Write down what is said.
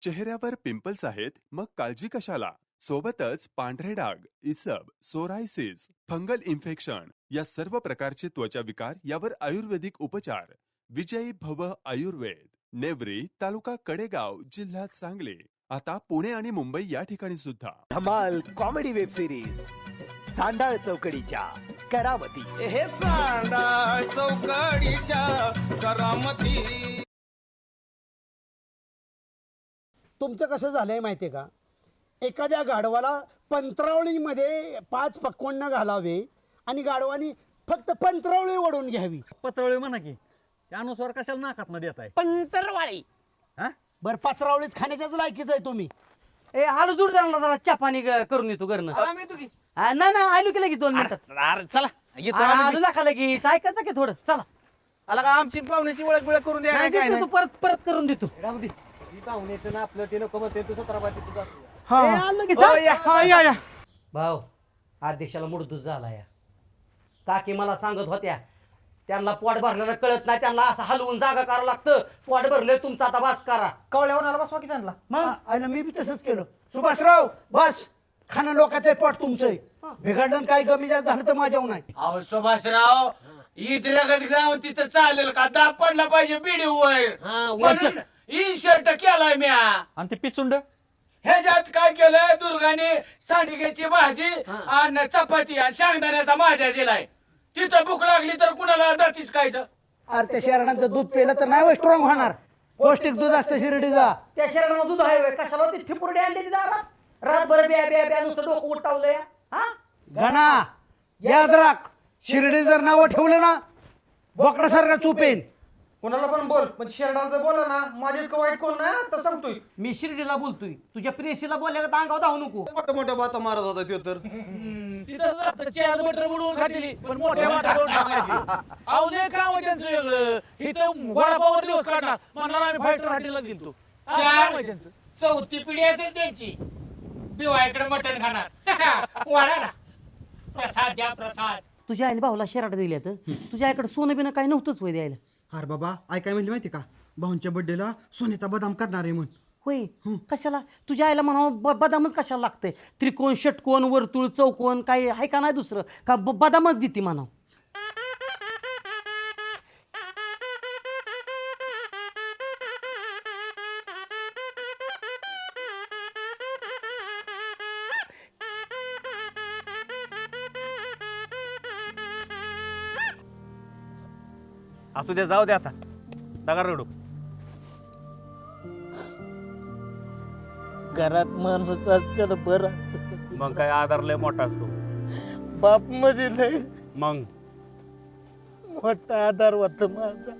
चेहऱ्यावर पिंपल्स आहेत मग काळजी कशाला? सोबतच पांढरे डाग, इसब, सोरायसिस, फंगल इन्फेक्शन या सर्व प्रकारचे त्वचा विकार यावर आयुर्वेदिक उपचार. विजयी भव आयुर्वेद, नेवरी, तालुका कडेगाव, जिल्हा सांगली. आता पुणे आणि मुंबई या ठिकाणी सुद्धा. धमाल कॉमेडी वेब सिरीज सांडाळ चौकडीच्या करामती. हे सांडाळ चौकडीच्या करामती. तुमचं कसं झालंय माहितीये का, एखाद्या गाढवाला पंत्रावळीमध्ये 5 पक्वान्न घालावे आणि गाढवानी फक्त पंत्रावळी ओढून घ्यावी. पत्रावळी म्हणा की त्यानुसार कशाला नाकात न देताय? पंतरवाळी. बरं, पत्रावळीत खाण्याच्याच लायकीच आहे तुम्ही. ए आलू जुड जाणार जरा चहा पाणी करून येतो घरनं. नाही ना आलू केलं की 2 मिनिटात. चला आलू दाखवलं की ऐकायचं की थोडं. चला आला का आमची पाहुण्याची ओळख बिळख करून द्या. नाही काय देतो, तू परत परत करून देतो. पाहुण्याचं ना आपलं ते नको म्हणते, तू 17 बाटी तुझा. ए, आलं की हो, चल. या. भाऊ अध्यक्षाला मुडदूस झाला या. काकी मला सांगत होत्या त्यांना पोट भरलेलं कळत नाही, त्यांना असं हलवून जागा करावं लागतं. पोट भरले तुमचा आता बास करा. कवल्यावर आला बसवा की त्यांना. मग आणि मी बी तसंच केलं. सुभाषराव बस, खाणं लोकांचं पोट तुमचंय. बिघडलं काय कमी जास्त झालं तर माझ्यावर नाही. अहो सुभाषराव इतरगत गाव तिथं चालेल का? दाब पडला पाहिजे बिडी वर. इन शर्ट केलाय म्या. आणि ते पिचुंड ह्याच्यात काय केलंय? दुर्गाने सांडग्याची भाजी आणि चपाती आणि शेंगदाण्याचा माझ्या दिलाय. तिथं भूक लागली तर कुणाला दातीच खायचं? अरे त्या शेरडांचं दूध पिलं तर नाही स्ट्रॉंग होणार. पौष्टिक दूध असतं शिर्डीचा. त्या शरीराला दूध आहे व्हय? कशाला ती ठिपुरडी आणली ती दारात? रातभर ब्या ब्या ब्या नुसतं डोकं उठावलंय. हा गणा याद राख, शिर्डी जर नावं ठेवलं ना बोकडासारखा चुपेन. कोणाला पण बोल, म्हणजे शेरडाला जर बोला ना माझ्या इतकं वाईट कोण नाही आता सांगतोय. मी शिर्डीला बोलतोय, तुझ्या प्रेसीला बोलल्या का अंगावर धावू नको. मोठ्या मोठ्या बाता मारत होता तो तर. तिथं चेअर मोटर बुडवून खातील पण मोठ्या वाटावर टाकायची. अहो लय काम त्यांचं वेगळं. इथं वडापावर दिवस काढणार म्हणणार आम्ही फायटर हॉटेलला गेलतो. चौथी पिढी असेल त्यांची. बिवायकडे मटण खाणार. वाढा ना प्रसाद द्या प्रसाद. तुझ्या आईने भाऊला शेराट दिल्या तर तुझ्या आईकडे सोनं बिनं काही नव्हतंच वय द्यायला. अरे बाबा आई काय म्हणली माहिती का, भाऊंच्या बर्थडेला सोन्याचा बदाम करणार आहे म्हण. होय कशाला? तुझ्या आईला म्हणावं बदामच कशाला लागतंय? त्रिकोण षटकोण वर्तुळ चौकोन काही आहे का नाही दुसरं का? बदामच देते म्हणावं. असू दे, जाऊ दे आता, नका रडू. घरात माणूस असतं बरं. मग काय आधार लय मोठा असतो. बाप मध्ये नाही मग मोठा आधार होता माझा.